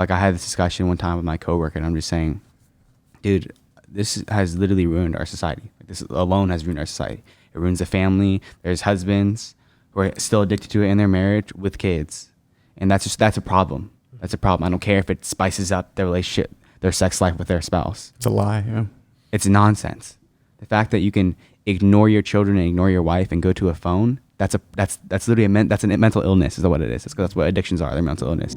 Like I had this discussion one time with my coworker, and I'm just saying, dude, this has literally ruined our society. This alone has ruined our society. It ruins the family. There's husbands who are still addicted to it in their marriage with kids, and that's a problem. That's a problem. I don't care if it spices up their relationship, their sex life with their spouse. It's a lie. Yeah. It's nonsense. The fact that you can ignore your children and ignore your wife and go to a phone, that's literally that's a mental illness is what it is. That's what addictions are. They're mental illness.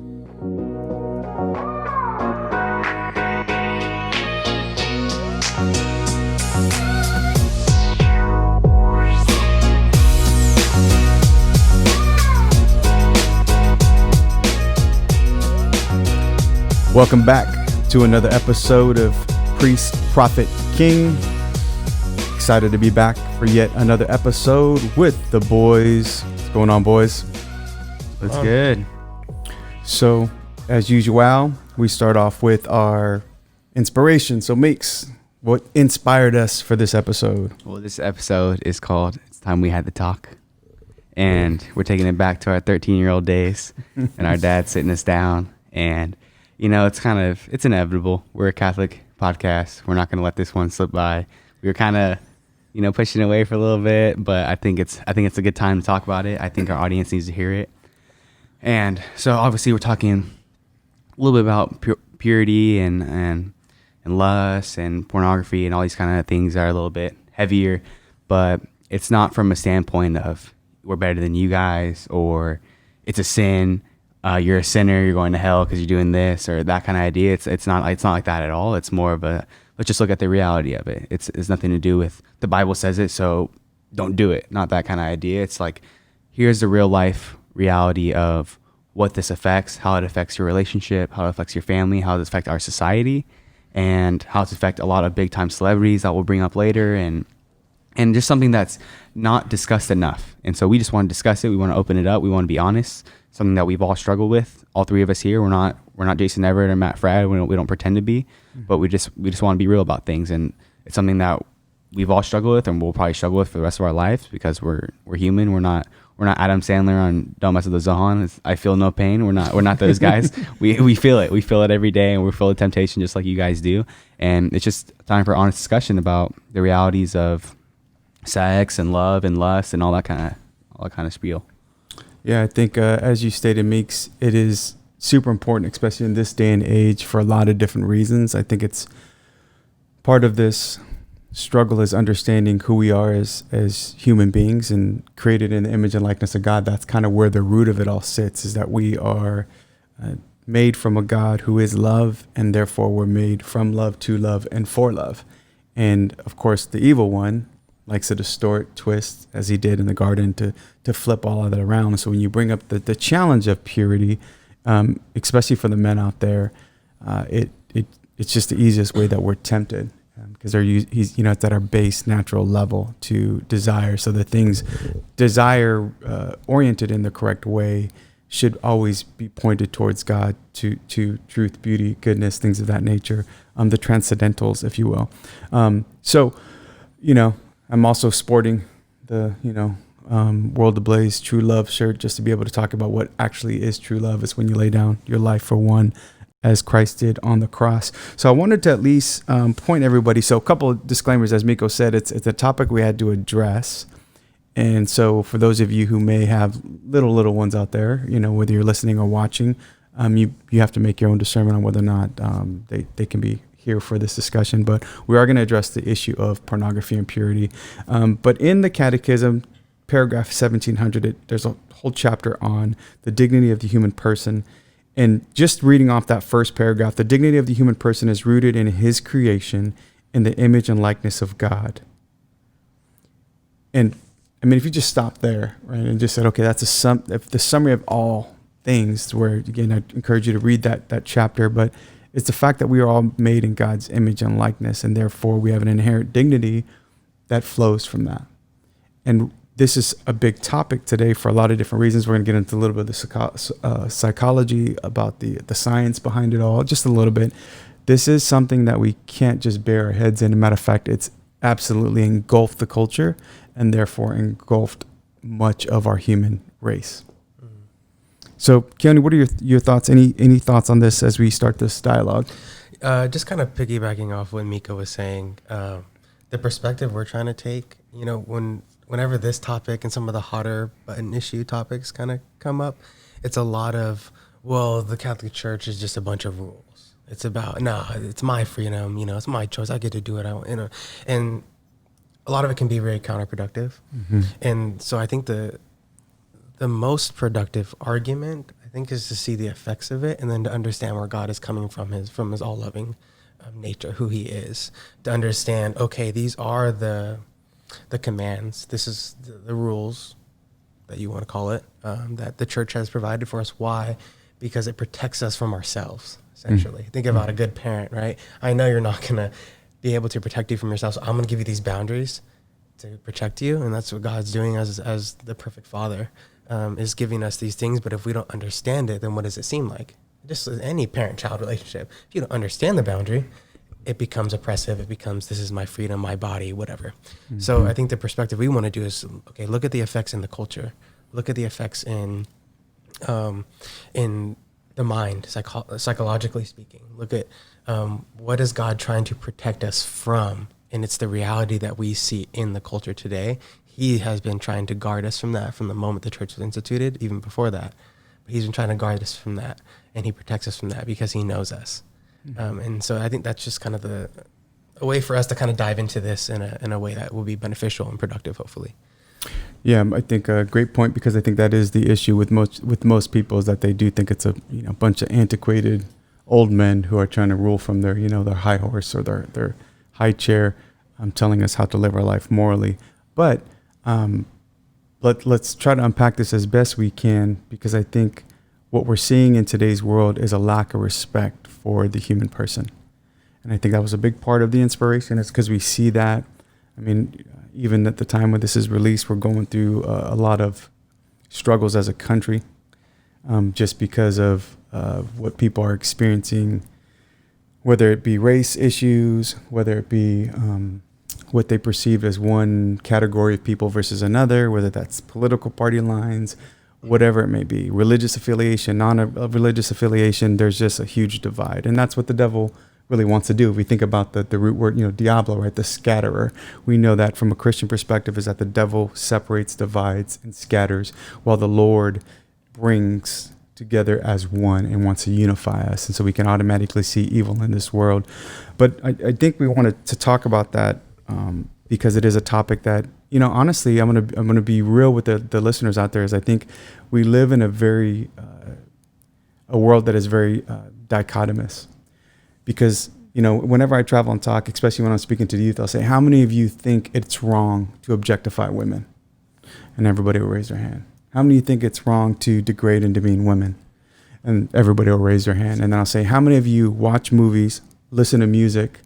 Welcome back to another episode of Priest, Prophet, King. Excited to be back for yet another episode with the boys. What's going on, boys? That's good. So, as usual, we start off with our inspiration. So, Meeks, what inspired us for this episode? Well, this episode is called "It's Time We Had to Talk," and we're taking it back to our 13-year-old days, and our dad sitting us down. And you know, it's inevitable. We're a Catholic podcast. We're not going to let this one slip by. We were kind of, pushing away for a little bit, but I think it's a good time to talk about it. I think our audience needs to hear it. And so obviously we're talking a little bit about purity and lust and pornography and all these kind of things that are a little bit heavier, but it's not from a standpoint of we're better than you guys or it's a sin. You're a sinner, you're going to hell because you're doing this or that kind of idea. It's not like that at all. It's more of a, let's just look at the reality of it. It's nothing to do with the Bible says it, so don't do it. Not that kind of idea. It's like, here's the real life reality of what this affects, how it affects your relationship, how it affects your family, how it affects our society, and how it affects a lot of big time celebrities that we'll bring up later, and just something that's not discussed enough. And so we just want to discuss it. We want to open it up. We want to be honest. Something that we've all struggled with. All three of us here. We're not Jason Everett or Matt Frad. We don't pretend to be, but we just want to be real about things. And it's something that we've all struggled with, and we'll probably struggle with for the rest of our lives because we're human. We're not Adam Sandler on Don't Mess with the Zohan. I feel no pain. We're not those guys. we feel it. We feel it every day, and we're full of temptation just like you guys do. And it's just time for honest discussion about the realities of sex and love and lust and all that kind of spiel. Yeah, I think as you stated, Meeks, it is super important, especially in this day and age, for a lot of different reasons. I think it's part of this struggle is understanding who we are as human beings and created in the image and likeness of God. That's kind of where the root of it all sits, is that we are made from a God who is love, and therefore we're made from love, to love, and for love. And of course, the evil one likes to distort, twist, as he did in the garden, to flip all of that around. So when you bring up the challenge of purity, especially for the men out there, it's just the easiest way that we're tempted, because it's at our base natural level to desire. So the things desire oriented in the correct way should always be pointed towards God, to truth, beauty, goodness, things of that nature, the transcendentals, if you will. I'm also sporting the, World Ablaze True Love shirt, just to be able to talk about what actually is true love. Is when you lay down your life for one, as Christ did on the cross. So I wanted to at least point everybody. So a couple of disclaimers, as Miko said, it's a topic we had to address. And so for those of you who may have little ones out there, whether you're listening or watching, you have to make your own discernment on whether or not they can be here for this discussion. But we are going to address the issue of pornography and purity. But in the Catechism, paragraph 1700, there's a whole chapter on the dignity of the human person. And just reading off that first paragraph, the dignity of the human person is rooted in his creation in the image and likeness of God. And I mean, if you just stop there, right, and just said, okay, that's the summary of all things, where, again, I encourage you to read that chapter, but it's the fact that we are all made in God's image and likeness, and therefore we have an inherent dignity that flows from that. And this is a big topic today for a lot of different reasons. We're going to get into a little bit of the psychology, about the science behind it all, just a little bit. This is something that we can't just bear our heads in. As a matter of fact, it's absolutely engulfed the culture and therefore engulfed much of our human race. So, Keone, what are your thoughts? Any thoughts on this as we start this dialogue? Just kind of piggybacking off what Mika was saying, the perspective we're trying to take, whenever this topic and some of the hotter button issue topics kind of come up, it's a lot of, well, the Catholic Church is just a bunch of rules. It's about, it's my freedom, it's my choice. I get to do what I want, and a lot of it can be very counterproductive. Mm-hmm. And so I think the most productive argument, I think, is to see the effects of it, and then to understand where God is coming from his all-loving nature, who he is, to understand, okay, these are the commands, this is the rules that you want to call it, that the church has provided for us. Why? Because it protects us from ourselves, essentially. Think about a good parent, right? I know you're not going to be able to protect you from yourself, so I'm going to give you these boundaries to protect you, and that's what God's doing as the perfect father, is giving us these things. But if we don't understand it, then what does it seem like? Just as any parent-child relationship, if you don't understand the boundary, it becomes oppressive. It becomes, this is my freedom, my body, whatever. Mm-hmm. So I think the perspective we want to do is, okay, look at the effects in the culture. Look at the effects in the mind, psychologically speaking. Look at what is God trying to protect us from? And it's the reality that we see in the culture today. He has been trying to guard us from that from the moment the church was instituted, even before that. But he's been trying to guard us from that, and he protects us from that because he knows us. And so I think that's just kind of a way for us to kind of dive into this in a way that will be beneficial and productive, hopefully. Yeah, I think a great point, because I think that is the issue with most people, is that they do think it's a bunch of antiquated old men who are trying to rule from their their high horse or their high chair, telling us how to live our life morally. But let's try to unpack this as best we can, because I think what we're seeing in today's world is a lack of respect for the human person. And I think that was a big part of the inspiration. It's because we see that. I mean, even at the time when this is released, we're going through a lot of struggles as a country, just because of what people are experiencing, whether it be race issues, whether it be what they perceive as one category of people versus another, whether that's political party lines, whatever it may be, religious affiliation, non-religious affiliation. There's just a huge divide. And that's what the devil really wants to do. If we think about the root word, Diablo, right? The scatterer. We know that from a Christian perspective is that the devil separates, divides, and scatters, while the Lord brings together as one and wants to unify us. And so we can automatically see evil in this world. But I think we wanted to talk about that because it is a topic that, honestly, I'm gonna be real with the listeners out there, is I think we live in a world that is very dichotomous. Because, whenever I travel and talk, especially when I'm speaking to the youth, I'll say, how many of you think it's wrong to objectify women? And everybody will raise their hand. How many of you think it's wrong to degrade and demean women? And everybody will raise their hand. And then I'll say, how many of you watch movies, listen to music,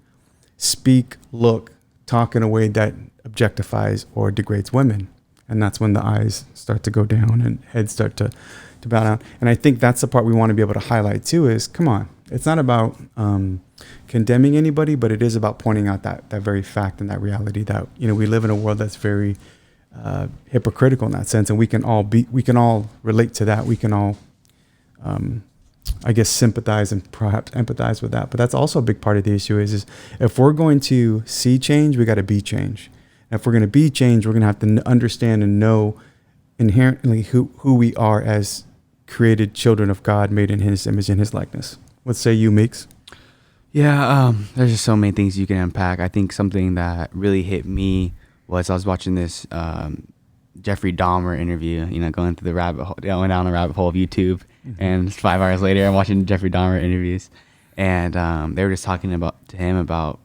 speak, look, talk in a way that objectifies or degrades women? And that's when the eyes start to go down and heads start to bow down. And I think that's the part we want to be able to highlight too, is, come on, it's not about condemning anybody, but it is about pointing out that very fact and that reality that, we live in a world that's very hypocritical in that sense. And we can all relate to that. We can all, I guess, sympathize and perhaps empathize with that. But that's also a big part of the issue is if we're going to see change, we got to be change. And if we're going to be change, we're going to have to understand and know inherently who we are as created children of God, made in his image and his likeness. What say you, Meeks? Yeah, there's just so many things you can unpack. I think something that really hit me was I was watching this Jeffrey Dahmer interview, going through the rabbit hole, going down the rabbit hole of YouTube. Mm-hmm. And 5 hours later, I'm watching Jeffrey Dahmer interviews. And they were just talking to him about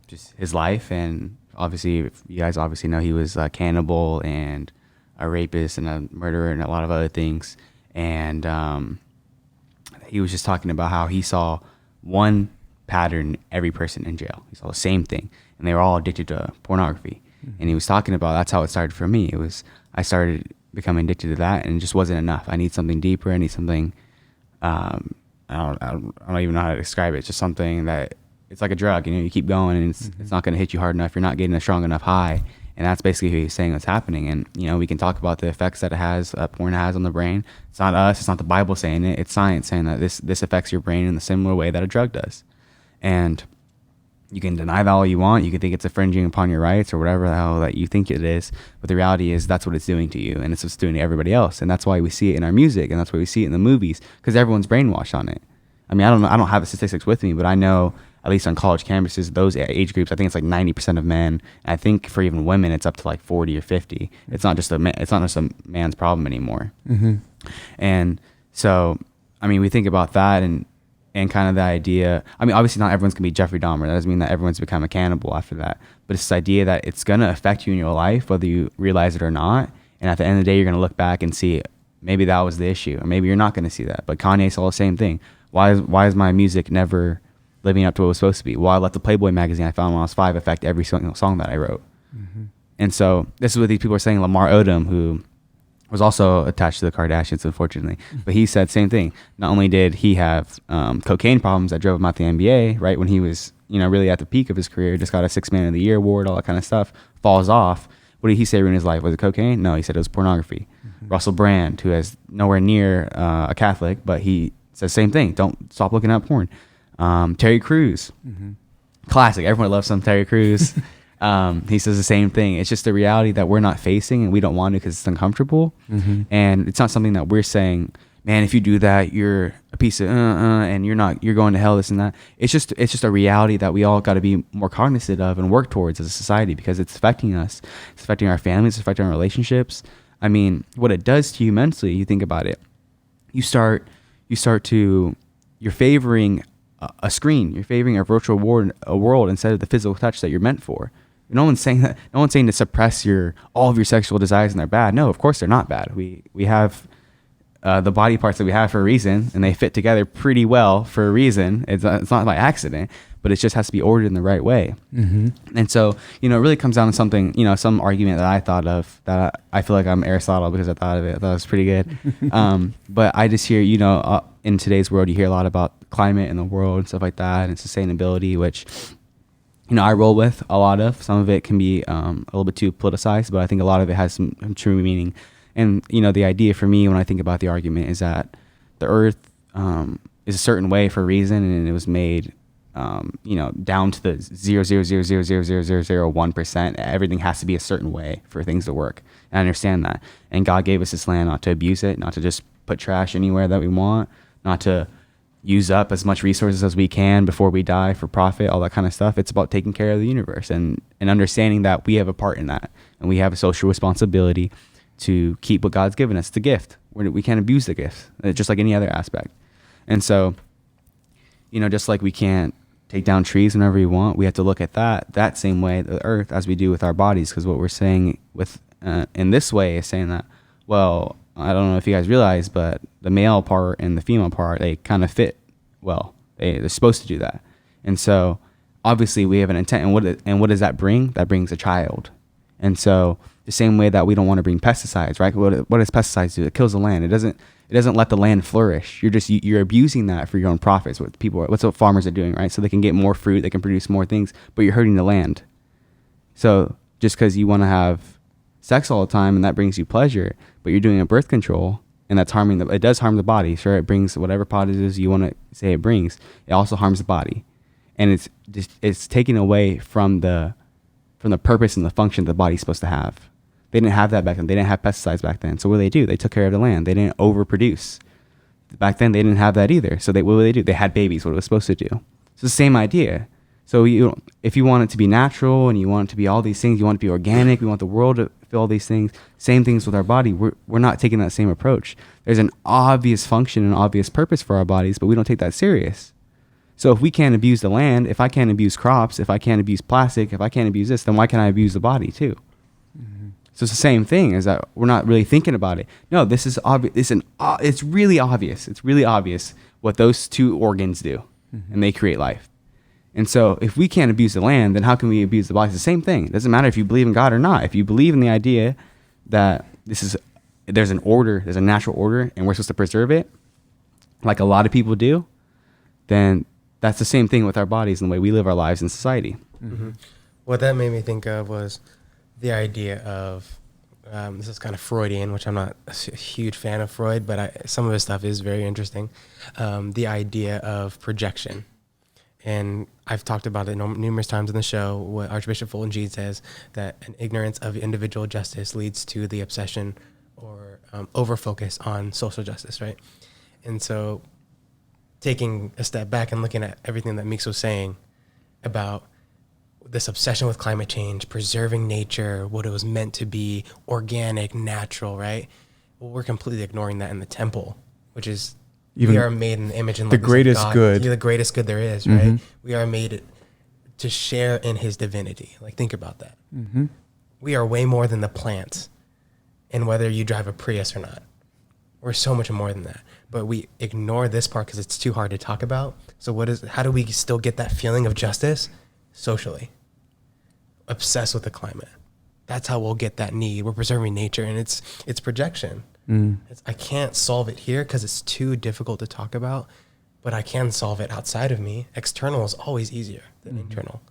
just his life. And obviously, you guys obviously know he was a cannibal and a rapist and a murderer and a lot of other things. And he was just talking about how he saw one pattern in every person in jail. He saw the same thing, and they were all addicted to pornography. Mm-hmm. And he was talking about that's how it started for me. I started becoming addicted to that, and it just wasn't enough. I need something deeper. I need something. I don't even know how to describe it. It's just something that it's like a drug. You keep going, and it's not going to hit you hard enough. You're not getting a strong enough high, And that's basically who he's saying what's happening. And, we can talk about the effects that it has, porn has on the brain. It's not us. It's not the Bible saying it. It's science saying that this affects your brain in the similar way that a drug does. And you can deny that all you want. You can think it's infringing upon your rights or whatever the hell that you think it is. But the reality is that's what it's doing to you, and it's what's doing to everybody else. And that's why we see it in our music, and that's why we see it in the movies, because everyone's brainwashed on it. I mean, I don't have the statistics with me, but I know at least on college campuses, those age groups, I think it's like 90% of men. And I think for even women, it's up to like 40 or 50. It's not just a man's problem anymore. Mm-hmm. And so, I mean, we think about that and kind of the idea. I mean, obviously not everyone's gonna be Jeffrey Dahmer. That doesn't mean that everyone's become a cannibal after that. But it's this idea that it's gonna affect you in your life, whether you realize it or not. And at the end of the day, you're gonna look back and see maybe that was the issue, or maybe you're not gonna see that. But Kanye saw the same thing. Why is my music never living up to what it was supposed to be? Well, I let the Playboy magazine I found when I was 5 affect every song that I wrote. Mm-hmm. And so this is what these people are saying. Lamar Odom, who was also attached to the Kardashians, unfortunately, but he said same thing. Not only did he have cocaine problems that drove him out the NBA, right, when he was really at the peak of his career, just got a 6 Man of the Year award, all that kind of stuff, falls off. What did he say in his life? Was it cocaine? No, he said it was pornography. Mm-hmm. Russell Brand, who is nowhere near a Catholic, but he says same thing. Don't stop looking at porn. Terry Crews, mm-hmm. classic. Everyone loves some Terry Crews. He says the same thing. It's just the reality that we're not facing, and we don't want to because it's uncomfortable. Mm-hmm. And it's not something that we're saying, man, if you do that, you're a piece of and you're going to hell, this and that. It's just a reality that we all got to be more cognizant of and work towards as a society, because it's affecting us. It's affecting our families. It's affecting our relationships. I mean, what it does to you mentally, you think about it. You're favoring a screen. You're favoring a virtual world instead of the physical touch that you're meant for. No one's saying that. No one's saying to suppress all of your sexual desires and they're bad. No, of course they're not bad. We have the body parts that we have for a reason, and they fit together pretty well for a reason. It's not by accident, but it just has to be ordered in the right way. Mm-hmm. And so, it really comes down to something, some argument that I thought of that I feel like I'm Aristotle because I thought of it. I thought it was pretty good. But I just hear, in today's world, you hear a lot about climate in the world and stuff like that, and sustainability, which I roll with a lot of. Some of it can be a little bit too politicized, but I think a lot of it has some true meaning. And, the idea for me when I think about the argument is that the earth is a certain way for a reason, and it was made, down to the 0.000000001%. Everything has to be a certain way for things to work. And I understand that. And God gave us this land not to abuse it, not to just put trash anywhere that we want, not to use up as much resources as we can before we die for profit, all that kind of stuff. It's about taking care of the universe and understanding that we have a part in that, and we have a social responsibility to keep what God's given us. It's a gift. We can't abuse the gift, just like any other aspect. And so, just like we can't take down trees whenever we want, we have to look at that same way, the earth, as we do with our bodies. Because what we're saying with in this way is saying that, well, I don't know if you guys realize, but the male part and the female part, they kind of fit well. They're supposed to do that. And so obviously we have an intent. And what does that bring? That brings a child. And so the same way that we don't want to bring pesticides, right? What does pesticides do? It kills the land. It doesn't let the land flourish. You're abusing that for your own profits. What farmers are doing, right? So they can get more fruit, they can produce more things, but you're hurting the land. So just because you want to have sex all the time and that brings you pleasure, but you're doing a birth control and that's it does harm the body. Sure, it brings whatever positives you want to say it brings. It also harms the body, and it's taking away from the purpose and the function the body's supposed to have. They didn't have that back then. They didn't have pesticides back then. So what do? They took care of the land. They didn't overproduce. Back then, they didn't have that either. So what do? They had babies, what it was supposed to do. It's the same idea. So if you want it to be natural and you want it to be all these things, you want it to be organic, we want the world to feel all these things, same things with our body. We're not taking that same approach. There's an obvious function and obvious purpose for our bodies, but we don't take that serious. So if we can't abuse the land, if I can't abuse crops, if I can't abuse plastic, if I can't abuse this, then why can't I abuse the body too? Mm-hmm. So it's the same thing, is that we're not really thinking about it. No, this is obvious. It's really obvious. It's really obvious what those two organs do, mm-hmm. and they create life. And so if we can't abuse the land, then how can we abuse the body? It's the same thing. It doesn't matter if you believe in God or not. If you believe in the idea that there's an order, there's a natural order, and we're supposed to preserve it, like a lot of people do, then that's the same thing with our bodies and the way we live our lives in society. Mm-hmm. What that made me think of was the idea of this is kind of Freudian, which I'm not a huge fan of Freud, but some of his stuff is very interesting. The idea of projection. And I've talked about it numerous times in the show, what Archbishop Fulton Sheen says, that an ignorance of individual justice leads to the obsession or over-focus on social justice, right? And so taking a step back and looking at everything that Meeks was saying about this obsession with climate change, preserving nature, what it was meant to be, organic, natural, right? Well, we're completely ignoring that in the temple, which is we are made in the image and the likeness greatest of God. good. You're the greatest good there is, right? We are made to share in his divinity. Like, think about that. We are way more than the plants, and whether you drive a Prius or not. We're so much more than that. But we ignore this part because it's too hard to talk about. So how do we still get that feeling of justice? Socially. Obsessed with the climate. That's how we'll get that need. We're preserving nature, and it's projection. I can't solve it here because it's too difficult to talk about, but I can solve it outside of me. External is always easier than internal.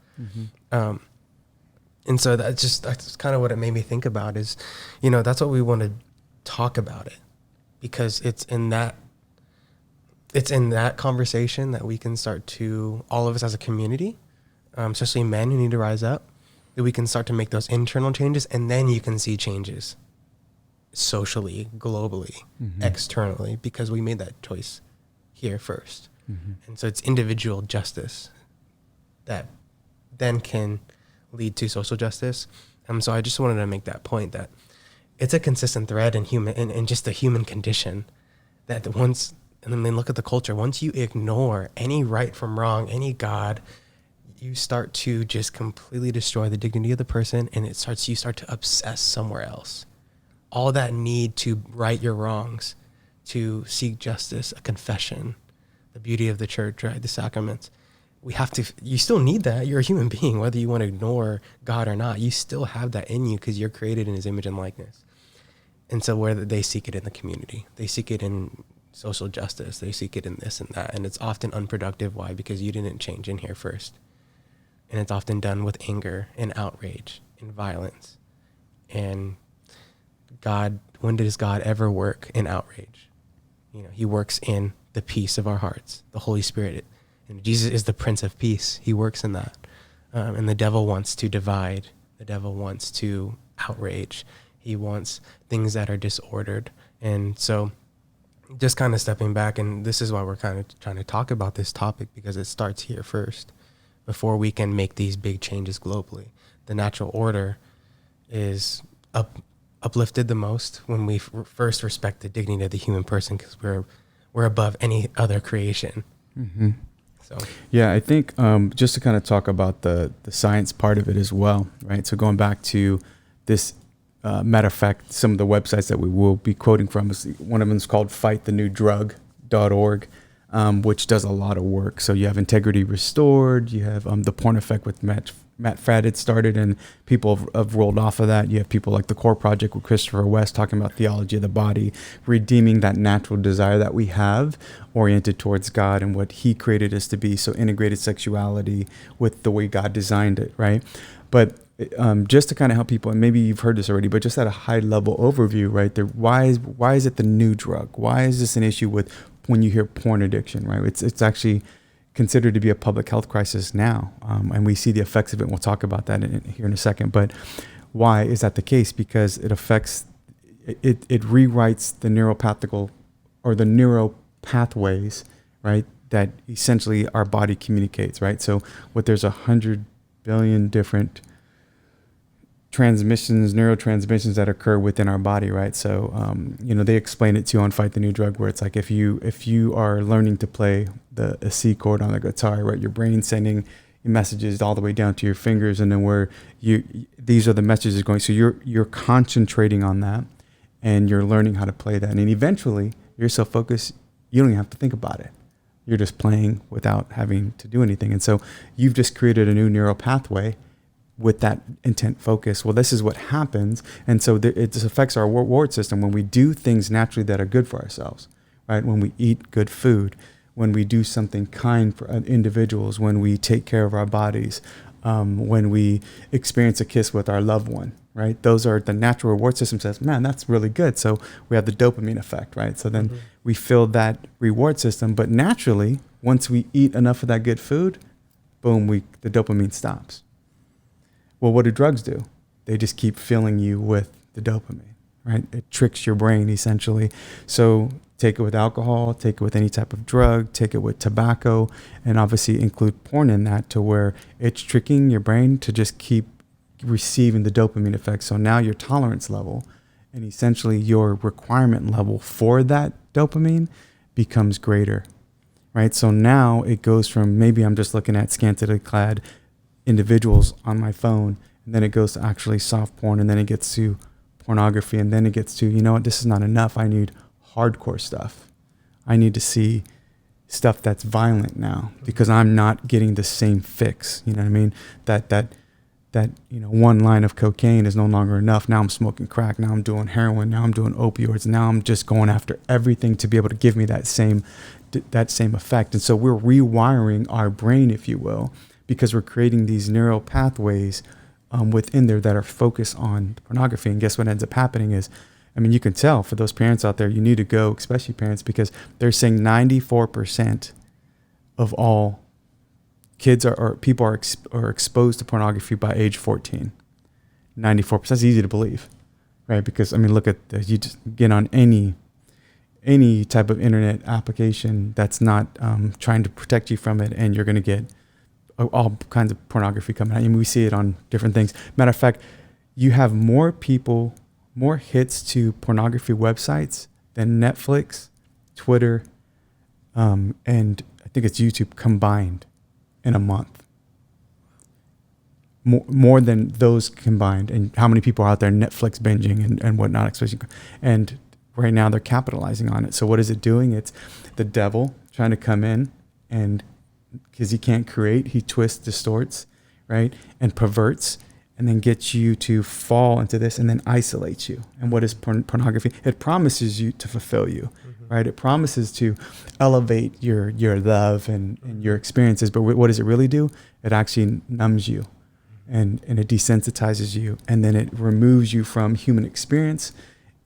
And so that's kind of what it made me think about is, that's what we want to talk about it, because it's in that conversation that we can start to, all of us as a community, especially men who need to rise up, that we can start to make those internal changes, and then you can see changes socially, globally, externally, because we made that choice here first. And so it's individual justice that then can lead to social justice. So I just wanted to make that point that it's a consistent thread in just the human condition, that once, and then look at the culture, once you ignore any right from wrong, any God, you start to just completely destroy the dignity of the person, and you start to obsess somewhere else. All that need to right your wrongs, to seek justice, a confession, the beauty of the church, right? The sacraments. You still need that. You're a human being, whether you want to ignore God or not. You still have that in you because you're created in his image and likeness. And so where they seek it in the community, they seek it in social justice, they seek it in this and that. And it's often unproductive. Why? Because you didn't change in here first. And it's often done with anger and outrage and violence. And when does God ever work in outrage? He works in the peace of our hearts, the Holy Spirit. And Jesus is the Prince of Peace. He works in that. And the devil wants to divide. The devil wants to outrage. He wants things that are disordered. And so just kind of stepping back, and this is why we're kind of trying to talk about this topic, because it starts here first before we can make these big changes globally. The natural order is uplifted the most when we first respect the dignity of the human person, because we're above any other creation. So yeah, I think just to kind of talk about the science part of it as well, right? So going back to this, matter of fact, some of the websites that we will be quoting from, one of them is called fightthenewdrug.org, which does a lot of work. So you have Integrity Restored, you have the Porn Effect with Matt Fradd started, and people have rolled off of that. You have people like the Core Project with Christopher West talking about theology of the body, redeeming that natural desire that we have oriented towards God and what he created us to be. So integrated sexuality with the way God designed it, right? But just to kind of help people, and maybe you've heard this already, but just at a high level overview, right? Why is it the new drug? Why is this an issue with when you hear porn addiction, right? It's actually considered to be a public health crisis now, and we see the effects of it. And we'll talk about that here in a second. But why is that the case? Because it affects, it rewrites the neuropathical or the neural pathways, right? That essentially our body communicates, right? So there's 100 billion different neurotransmissions that occur within our body, right? So, they explain it too on Fight the New Drug, where it's like if you are learning to play a C chord on the guitar, right, your brain sending messages all the way down to your fingers, and then these are the messages going. So you're concentrating on that, and you're learning how to play that, and eventually you're so focused you don't even have to think about it. You're just playing without having to do anything, and so you've just created a new neural pathway with that intent focus. Well, this is what happens. And so it just affects our reward system when we do things naturally that are good for ourselves, right? When we eat good food, when we do something kind for individuals, when we take care of our bodies, when we experience a kiss with our loved one, right? Those are the natural reward system says, man, that's really good. So we have the dopamine effect, right? So then we fill that reward system, but naturally, once we eat enough of that good food, boom, the dopamine stops. Well, what do drugs do? They just keep filling you with the dopamine, right? It tricks your brain essentially. So take it with alcohol, take it with any type of drug, take it with tobacco, and obviously include porn in that, to where it's tricking your brain to just keep receiving the dopamine effect. So now your tolerance level and essentially your requirement level for that dopamine becomes greater, right? So now it goes from, maybe I'm just looking at scantily clad individuals on my phone, and then it goes to actually soft porn, and then it gets to pornography, and then it gets to, you know what, this is not enough. I need hardcore stuff. I need to see stuff that's violent now, because I'm not getting the same fix. You know what I mean? That you know, one line of cocaine is no longer enough. Now I'm smoking crack. Now I'm doing heroin. Now I'm doing opioids. Now I'm just going after everything to be able to give me that same effect. And so we're rewiring our brain, if you will, because we're creating these neural pathways within there that are focused on pornography. And guess what ends up happening is, I mean, you can tell for those parents out there, you need to go, especially parents, because they're saying 94% of all kids or people are exposed to pornography by age 14. 94%. That's easy to believe, right? Because, I mean, look at you just get on any type of internet application that's not trying to protect you from it, and you're going to get all kinds of pornography coming out. I mean, we see it on different things. Matter of fact, you have more hits to pornography websites than Netflix, Twitter, and I think it's YouTube combined in a month. More than those combined. And how many people are out there Netflix binging and whatnot, especially. And right now they're capitalizing on it. So what is it doing? It's the devil trying to come in, and because he can't create, he twists, distorts, right? And perverts, and then gets you to fall into this, and then isolates you. And what is pornography? It promises you to fulfill you, right? It promises to elevate your love and your experiences. But what does it really do? It actually numbs you, and it desensitizes you, and then it removes you from human experience.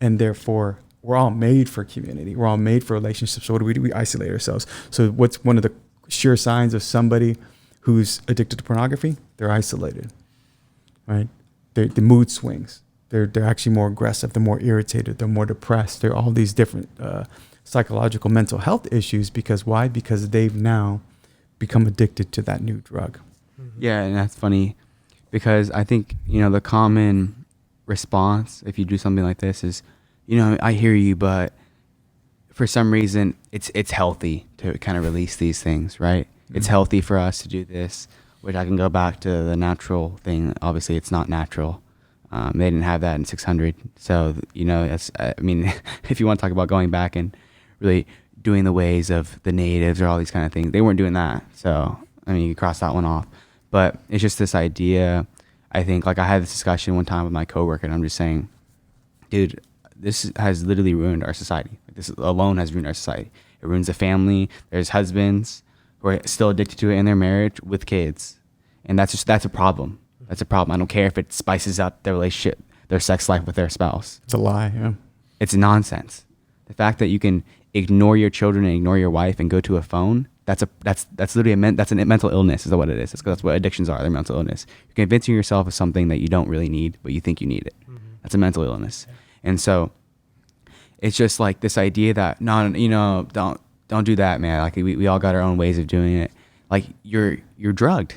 And therefore, we're all made for community. We're all made for relationships. So what do? We isolate ourselves. So what's one of the sure signs of somebody who's addicted to pornography? They're isolated, right? The mood swings. They're actually more aggressive. They're more irritated. They're more depressed. They're all these different psychological mental health issues. Because why? Because they've now become addicted to that new drug. Yeah, and that's funny, because I think, you know, the common response if you do something like this is, you know, I hear you, but for some reason it's healthy to kind of release these things, right? It's healthy for us to do this, which I can go back to the natural thing. Obviously, it's not natural. They didn't have that in 600. So, you know, I mean, if you want to talk about going back and really doing the ways of the natives or all these kind of things, they weren't doing that. So, I mean, you can cross that one off. But it's just this idea, I think, like I had this discussion one time with my coworker, and I'm just saying, dude, this has literally ruined our society. Like, this alone has ruined our society. It ruins the family. There's husbands who are still addicted to it in their marriage with kids. And that's a problem. That's a problem. I don't care if it spices up their relationship, their sex life with their spouse. It's a lie, yeah. It's nonsense. The fact that you can ignore your children and ignore your wife and go to a phone, that's literally that's a mental illness, is what it is. That's what addictions are. They're mental illness. You're convincing yourself of something that you don't really need, but you think you need it. That's a mental illness. And so it's just like this idea that, no, you know, don't do that, man. Like we all got our own ways of doing it. Like you're drugged,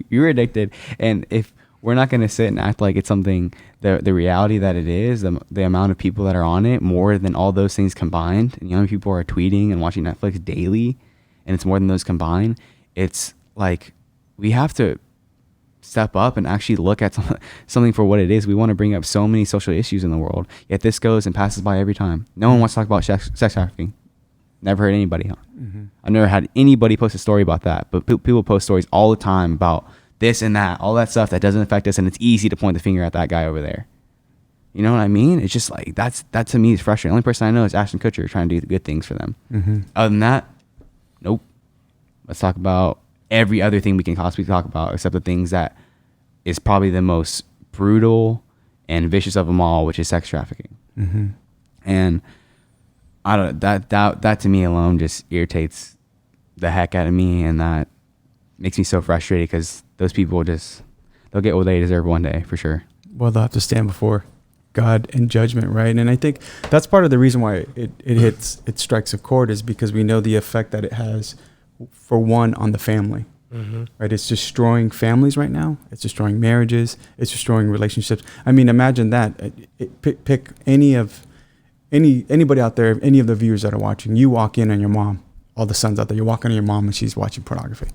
you're addicted. And if we're not going to sit and act like it's something, the reality that it is, the amount of people that are on it, more than all those things combined, and young people are tweeting and watching Netflix daily, and it's more than those combined. It's like we have to step up and actually look at something for what it is. We want to bring up so many social issues in the world, yet this goes and passes by every time. No one wants to talk about sex trafficking. Never heard anybody on. I've never had anybody post a story about that, but people post stories all the time about this and that, all that stuff that doesn't affect us, and it's easy to point the finger at that guy over there. You know what I mean? It's just like that to me is frustrating. The only person I know is Ashton Kutcher trying to do the good things for them. Other than that, nope. Let's talk about every other thing we can possibly talk about, except the things that is probably the most brutal and vicious of them all, which is sex trafficking. Mm-hmm. And I don't that to me alone just irritates the heck out of me, and that makes me so frustrated because those people they'll get what they deserve one day for sure. Well, they'll have to stand before God in judgment, right? And I think that's part of the reason why it strikes a chord, is because we know the effect that it has, for one, on the family. Mm-hmm. Right, it's destroying families right now. It's destroying marriages. It's destroying relationships. I mean, imagine that. Pick anybody out there, any of the viewers that are watching. You walk in on your mom. All the sons out there, you walk in on your mom and she's watching pornography.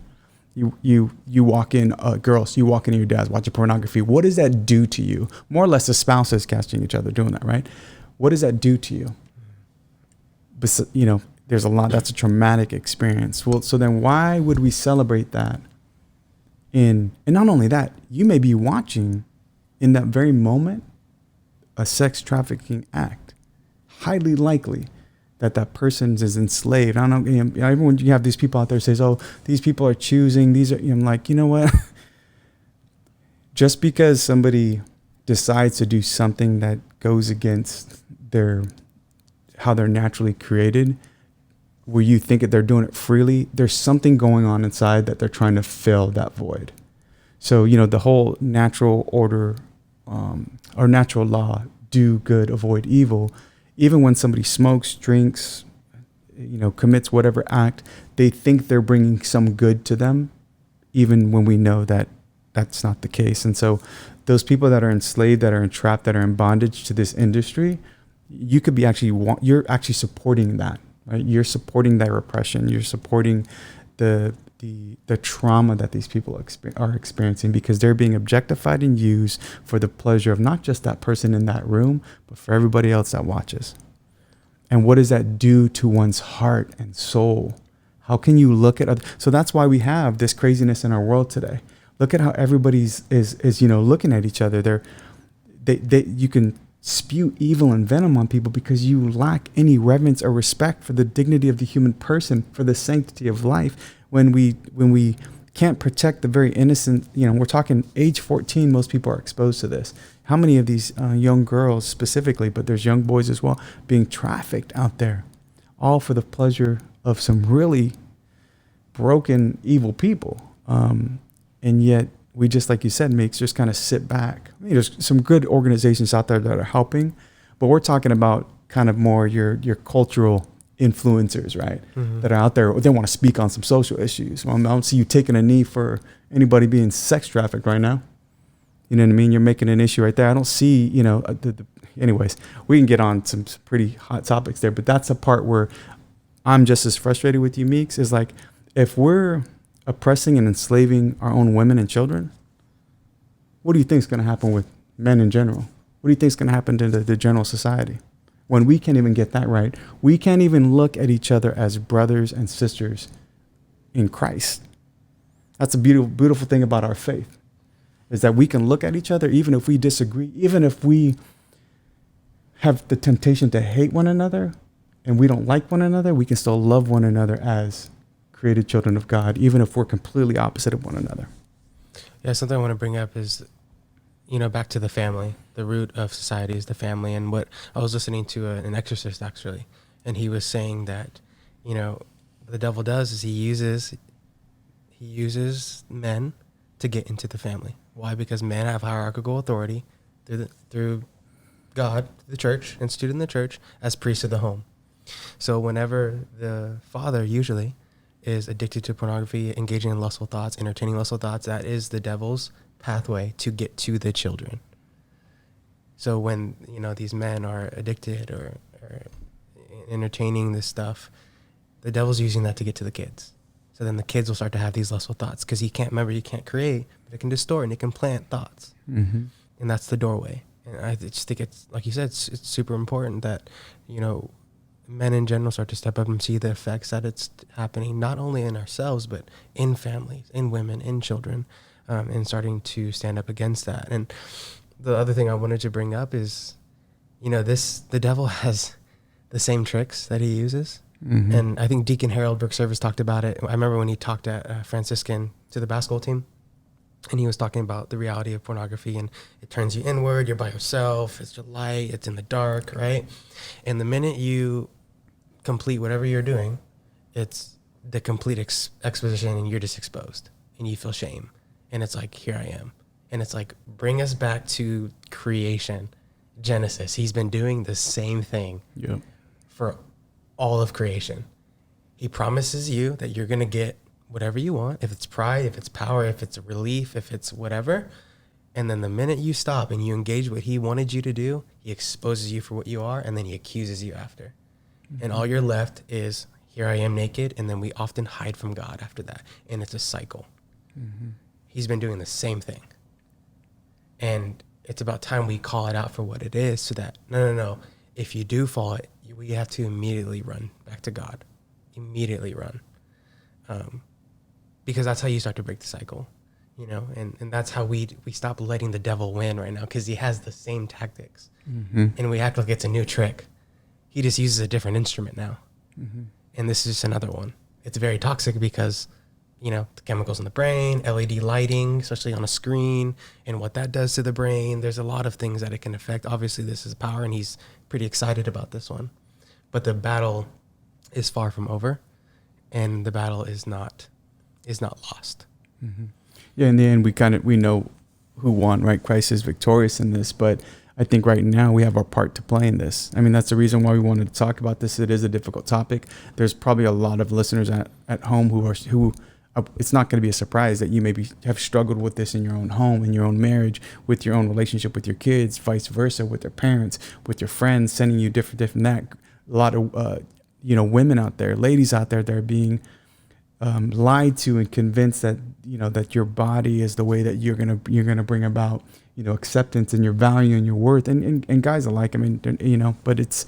You walk in, girls. You walk in on your dad's watching pornography. What does that do to you? More or less, the spouses catching each other doing that, right? What does that do to you? But there's a lot. That's a traumatic experience. Well, so then why would we celebrate that? And not only that, you may be watching in that very moment a sex trafficking act. Highly likely that person is enslaved. I don't know. Even when you have these people out there says, "Oh, these people are choosing." These are. I'm like, you know what? Just because somebody decides to do something that goes against how they're naturally created, where you think that they're doing it freely, there's something going on inside that they're trying to fill that void. So, the whole natural order or natural law, do good, avoid evil, even when somebody smokes, drinks, commits whatever act, they think they're bringing some good to them, even when we know that that's not the case. And so those people that are enslaved, that are entrapped, that are in bondage to this industry, you could be you're actually supporting that. Right? You're supporting that repression. You're supporting the trauma that these people are experiencing, because they're being objectified and used for the pleasure of not just that person in that room, but for everybody else that watches. And what does that do to one's heart and soul? How can you look at so that's why we have this craziness in our world today. Look at how everybody's is looking at each other. You can spew evil and venom on people because you lack any reverence or respect for the dignity of the human person, for the sanctity of life. When we can't protect the very innocent, we're talking age 14, most people are exposed to this. How many of these young girls specifically, but there's young boys as well, being trafficked out there, all for the pleasure of some really broken, evil people. And yet we just, like you said, Meeks, just kind of sit back. I mean, there's some good organizations out there that are helping, but we're talking about kind of more your cultural influencers, right? Mm-hmm. That are out there. They want to speak on some social issues. Well, I don't see you taking a knee for anybody being sex trafficked right now. You know what I mean? You're making an issue right there. I don't see, anyways, we can get on some pretty hot topics there, but that's a part where I'm just as frustrated with you, Meeks, is like, if we're oppressing and enslaving our own women and children, what do you think is going to happen with men in general? What do you think is going to happen to the general society when we can't even get that right? We can't even look at each other as brothers and sisters in Christ. That's a beautiful, beautiful thing about our faith, is that we can look at each other even if we disagree, even if we have the temptation to hate one another and we don't like one another, we can still love one another as created children of God, even if we're completely opposite of one another. Yeah, something I want to bring up is, back to the family. The root of society is the family. And what I was listening to an exorcist, actually, and he was saying that, what the devil does is he uses men to get into the family. Why? Because men have hierarchical authority through God, the church, instituted in the church, as priests of the home. So whenever the father usually is addicted to pornography, engaging in lustful thoughts, entertaining lustful thoughts, that is the devil's pathway to get to the children. So when, these men are addicted or entertaining this stuff, the devil's using that to get to the kids. So then the kids will start to have these lustful thoughts, because you can't create, but it can distort and it can plant thoughts. Mm-hmm. And that's the doorway. And I just think it's, like you said, it's super important that, men in general start to step up and see the effects that it's happening, not only in ourselves, but in families, in women, in children, and starting to stand up against that. And the other thing I wanted to bring up is, the devil has the same tricks that he uses. Mm-hmm. And I think Deacon Harold Brooke Service talked about it. I remember when he talked at Franciscan to the basketball team, And he was talking about the reality of pornography, and it turns you inward. You're by yourself. It's your light. It's in the dark, right? And the minute you complete whatever you're doing, it's the complete exposition, and you're just exposed, and you feel shame. And it's like, here I am. And it's like, bring us back to creation, Genesis. He's been doing the same thing for all of creation. He promises you that you're going to get whatever you want, if it's pride, if it's power, if it's relief, if it's whatever. And then the minute you stop and you engage what he wanted you to do, he exposes you for what you are, and then he accuses you after. Mm-hmm. And all you're left is, here I am naked, and then we often hide from God after that. And it's a cycle. Mm-hmm. He's been doing the same thing. And it's about time we call it out for what it is, so that, no. If you do fall, we have to immediately run back to God. Immediately run. Because that's how you start to break the cycle, and that's how we stop letting the devil win right now, because he has the same tactics. Mm-hmm. And we act like it's a new trick. He just uses a different instrument now. Mm-hmm. And this is just another one. It's very toxic because, the chemicals in the brain, LED lighting, especially on a screen, and what that does to the brain. There's a lot of things that it can affect. Obviously, this is power, and he's pretty excited about this one. But the battle is far from over, and the battle is not lost. Mm-hmm. Yeah, in the end, we know who won, right? Christ is victorious in this, but I think right now we have our part to play in this. I mean, that's the reason why we wanted to talk about this. It is a difficult topic. There's probably a lot of listeners at home who it's not going to be a surprise that you maybe have struggled with this in your own home, in your own marriage, with your own relationship with your kids, vice versa, with their parents, with your friends, sending you different that. A lot of women out there, ladies out there, they're being lied to and convinced that that your body is the way that you're gonna bring about acceptance and your value and your worth, and guys alike. I mean, but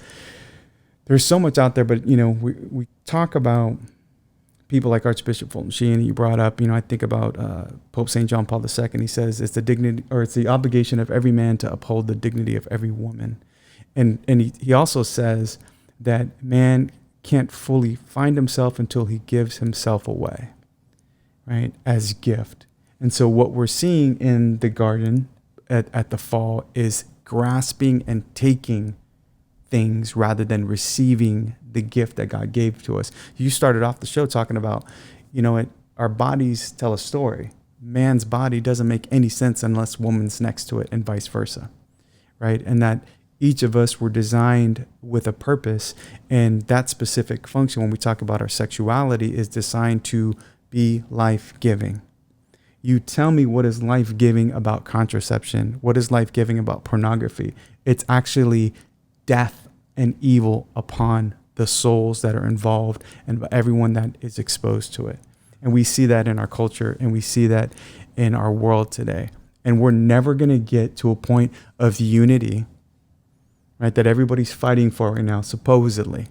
there's so much out there. But we talk about people like Archbishop Fulton Sheen that you brought up. I think about Pope St. John Paul II. He says it's the obligation of every man to uphold the dignity of every woman, and he also says that man can't fully find himself until he gives himself away, right, as gift. And so what we're seeing in the garden at the fall is grasping and taking things rather than receiving the gift that God gave to us. You started off the show talking about, our bodies tell a story. Man's body doesn't make any sense unless woman's next to it, and vice versa, right? And that each of us were designed with a purpose, and that specific function, when we talk about our sexuality, is designed to be life-giving. You tell me, what is life-giving about contraception? What is life-giving about pornography? It's actually death and evil upon the souls that are involved and everyone that is exposed to it. And we see that in our culture, and we see that in our world today. And we're never going to get to a point of unity, right, that everybody's fighting for right now, supposedly,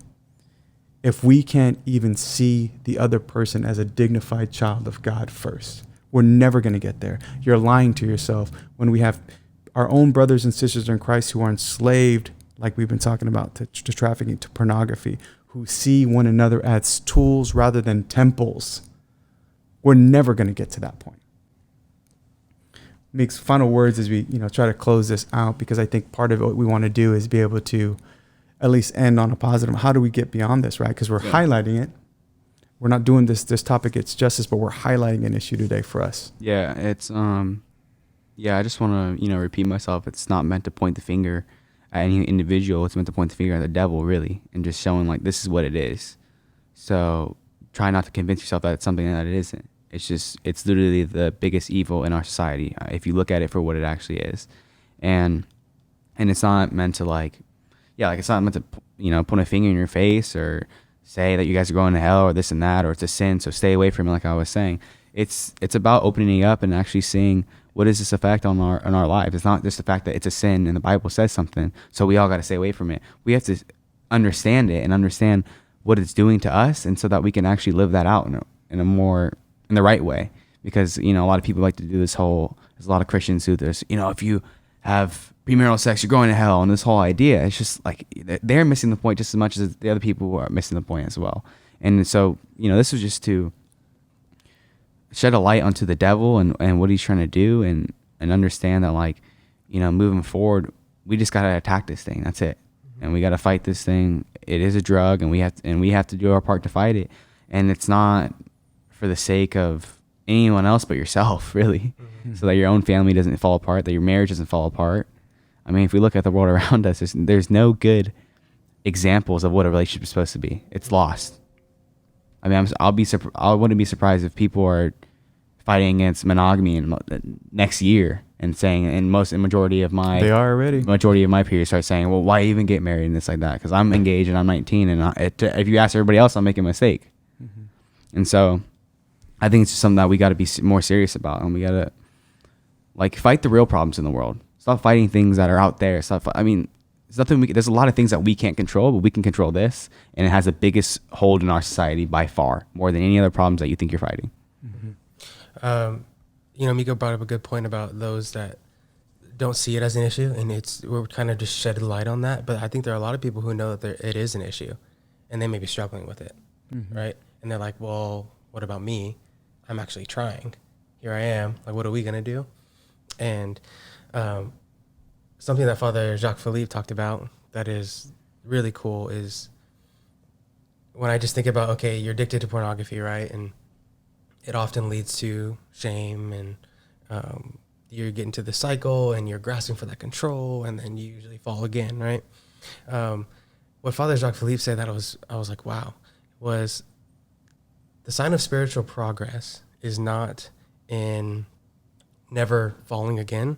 if we can't even see the other person as a dignified child of God first. We're never going to get there. You're lying to yourself when we have our own brothers and sisters in Christ who are enslaved, like we've been talking about, to trafficking, to pornography, who see one another as tools rather than temples. We're never going to get to that point. Makes final words as we try to close this out, because I think part of what we want to do is be able to at least end on a positive. How do we get beyond this, right? Because we're highlighting it. We're not doing this topic its justice, but we're highlighting an issue today for us. Yeah, it's I just want to repeat myself. It's not meant to point the finger at any individual. It's meant to point the finger at the devil, really, and just showing like this is what it is. So try not to convince yourself that it's something that it isn't. It's literally the biggest evil in our society, if you look at it for what it actually is. And it's not meant to it's not meant to, put a finger in your face or say that you guys are going to hell or this and that, or it's a sin, so stay away from it, like I was saying. It's about opening up and actually seeing what is this effect on our lives. It's not just the fact that it's a sin and the Bible says something, so we all got to stay away from it. We have to understand it and understand what it's doing to us, and so that we can actually live that out in the right way. Because a lot of people like to do there's a lot of Christians who there's if you have premarital sex you're going to hell, and this whole idea, it's just like they're missing the point just as much as the other people are missing the point as well. And so this was just to shed a light onto the devil and what he's trying to do, and understand that, like, you know, moving forward, we just got to attack this thing. That's it. And we got to fight this thing. It is a drug, and we have to do our part to fight it. And it's not for the sake of anyone else but yourself, really. So that your own family doesn't fall apart, that your marriage doesn't fall apart. I mean, if we look at the world around us, there's no good examples of what a relationship is supposed to be. It's lost. I mean, I wouldn't be surprised if people are fighting against monogamy in next year and saying, majority of my peers start saying, well, why even get married and this like that? Because I'm engaged and I'm 19, and if you ask everybody else, I'm making a mistake. And so I think it's just something that we got to be more serious about, and we got to, like, fight the real problems in the world. Stop fighting things that are out there. There's a lot of things that we can't control, but we can control this, and it has the biggest hold in our society by far, more than any other problems that you think you're fighting. You know, Miko brought up a good point about those that don't see it as an issue, and we're kind of just shedding light on that. But I think there are a lot of people who know that it is an issue, and they may be struggling with it, right? And they're like, well, what about me? I'm actually trying. Here I am. Like, what are we gonna do? And something that Father Jacques Philippe talked about that is really cool is when I just think about, okay, you're addicted to pornography, right? And it often leads to shame, and you get into the cycle, and you're grasping for that control, and then you usually fall again, right? What Father Jacques Philippe said that I was like, wow, was the sign of spiritual progress is not in never falling again.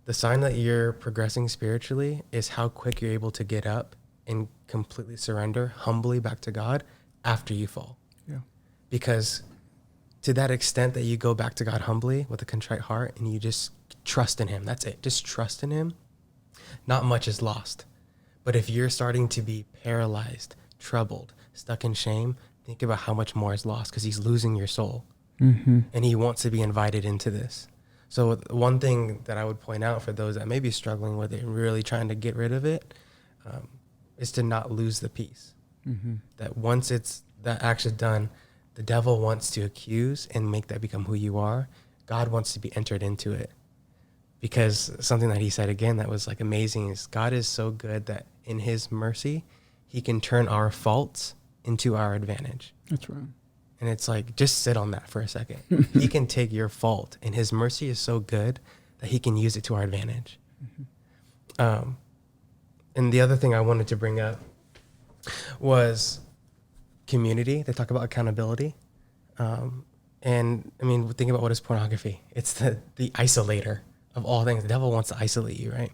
The sign that you're progressing spiritually is how quick you're able to get up and completely surrender humbly back to God after you fall. Yeah. Because to that extent that you go back to God humbly with a contrite heart and you just trust in him, that's it. Just trust in him. Not much is lost. But if you're starting to be paralyzed, troubled, stuck in shame, think about how much more is lost, because he's losing your soul. And he wants to be invited into this. So one thing that I would point out for those that may be struggling with it and really trying to get rid of it is to not lose the peace. That once it's that action done, the devil wants to accuse and make that become who you are. God wants to be entered into it. Because something that he said again that was like amazing is God is so good that in his mercy, he can turn our faults into our advantage. That's right. And it's like, just sit on that for a second. He can take your fault, and his mercy is so good that he can use it to our advantage. And the other thing I wanted to bring up was community. They talk about accountability. And I mean, think about what is pornography. It's the isolator of all things. The devil wants to isolate you, right?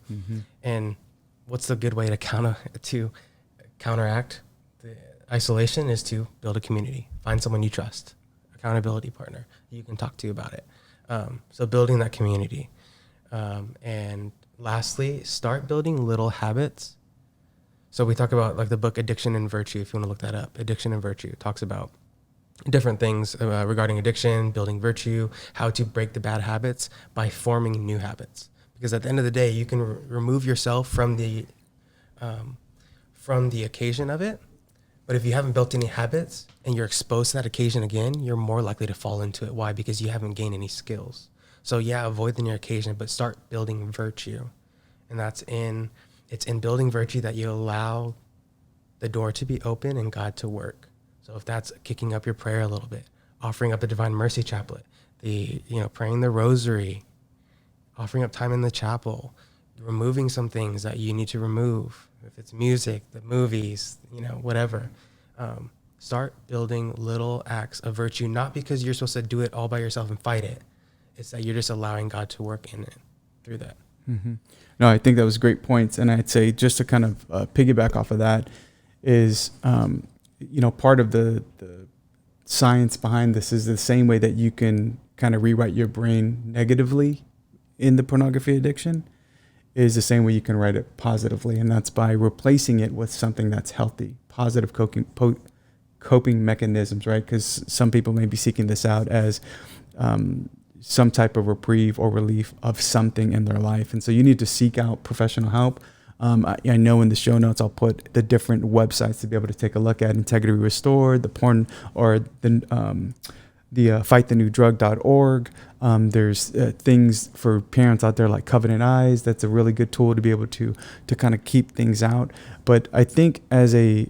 And what's the good way to counteract the isolation is to build a community. Find someone you trust, accountability partner you can talk to about it. So building that community. And lastly, start building little habits. So we talk about like the book Addiction and Virtue, if you want to look that up. Addiction and Virtue talks about different things regarding addiction, building virtue, how to break the bad habits by forming new habits. Because at the end of the day, you can remove yourself from the occasion of it. But if you haven't built any habits and you're exposed to that occasion again, you're more likely to fall into it. Why? Because you haven't gained any skills. So yeah, avoid the near occasion, but start building virtue. And it's in building virtue that you allow the door to be open and God to work. So if that's kicking up your prayer a little bit, offering up the Divine Mercy Chaplet, praying the rosary, offering up time in the chapel, removing some things that you need to remove. If it's music, the movies, whatever. Start building little acts of virtue, not because you're supposed to do it all by yourself and fight it. It's that you're just allowing God to work in it through that. No, I think that was great points. And I'd say just to kind of piggyback off of that is, part of the science behind this is the same way that you can kind of rewrite your brain negatively in the pornography addiction is the same way you can write it positively. And that's by replacing it with something that's healthy, positive coping mechanisms, right? Because some people may be seeking this out as some type of reprieve or relief of something in their life. And so you need to seek out professional help. I know in the show notes, I'll put the different websites to be able to take a look at: Integrity Restored, the porn, or the the fightthenewdrug.org. There's things for parents out there like Covenant Eyes. That's a really good tool to be able to kind of keep things out. But I think as a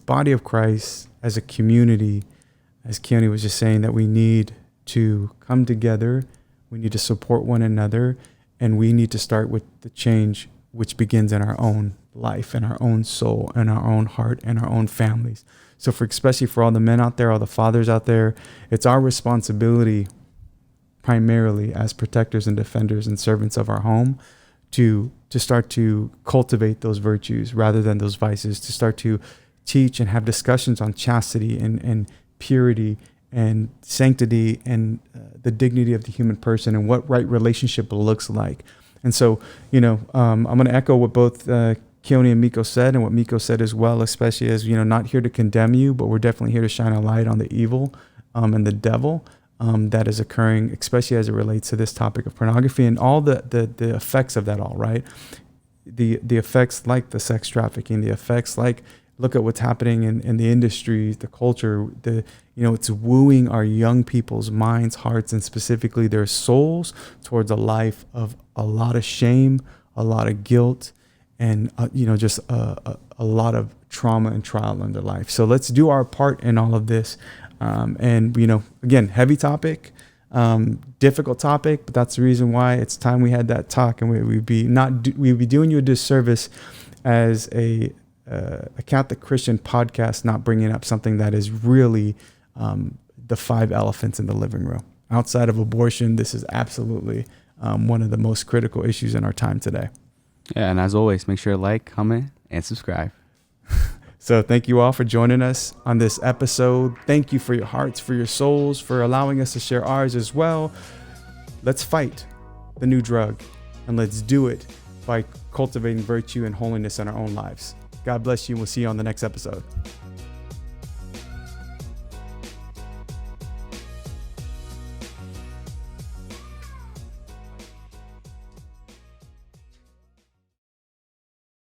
body of Christ, as a community, as Keone was just saying, that we need to come together, we need to support one another, and we need to start with the change which begins in our own life, in our own soul, in our own heart, and our own families. So especially for all the men out there, all the fathers out there, it's our responsibility primarily as protectors and defenders and servants of our home to start to cultivate those virtues rather than those vices, to start to teach and have discussions on chastity and purity and sanctity and the dignity of the human person and what right relationship looks like. And so, I'm going to echo what both Keone and Miko said, and what Miko said as well, especially as, not here to condemn you, but we're definitely here to shine a light on the evil and the devil that is occurring, especially as it relates to this topic of pornography and all the effects of that all, right? The effects like the sex trafficking, the effects like, look at what's happening in the industry, the culture, it's wooing our young people's minds, hearts, and specifically their souls towards a life of a lot of shame, a lot of guilt, and, just a lot of trauma and trial in their life. So let's do our part in all of this. And, again, heavy topic, difficult topic, but that's the reason why it's time we had that talk. And we'd be doing you a disservice as a Catholic Christian podcast, not bringing up something that is really the 5 elephants in the living room. Outside of abortion, this is absolutely one of the most critical issues in our time today. Yeah, and as always, make sure to like, comment, and subscribe. So thank you all for joining us on this episode. Thank you for your hearts, for your souls, for allowing us to share ours as well. Let's fight the new drug, and let's do it by cultivating virtue and holiness in our own lives. God bless you, and we'll see you on the next episode.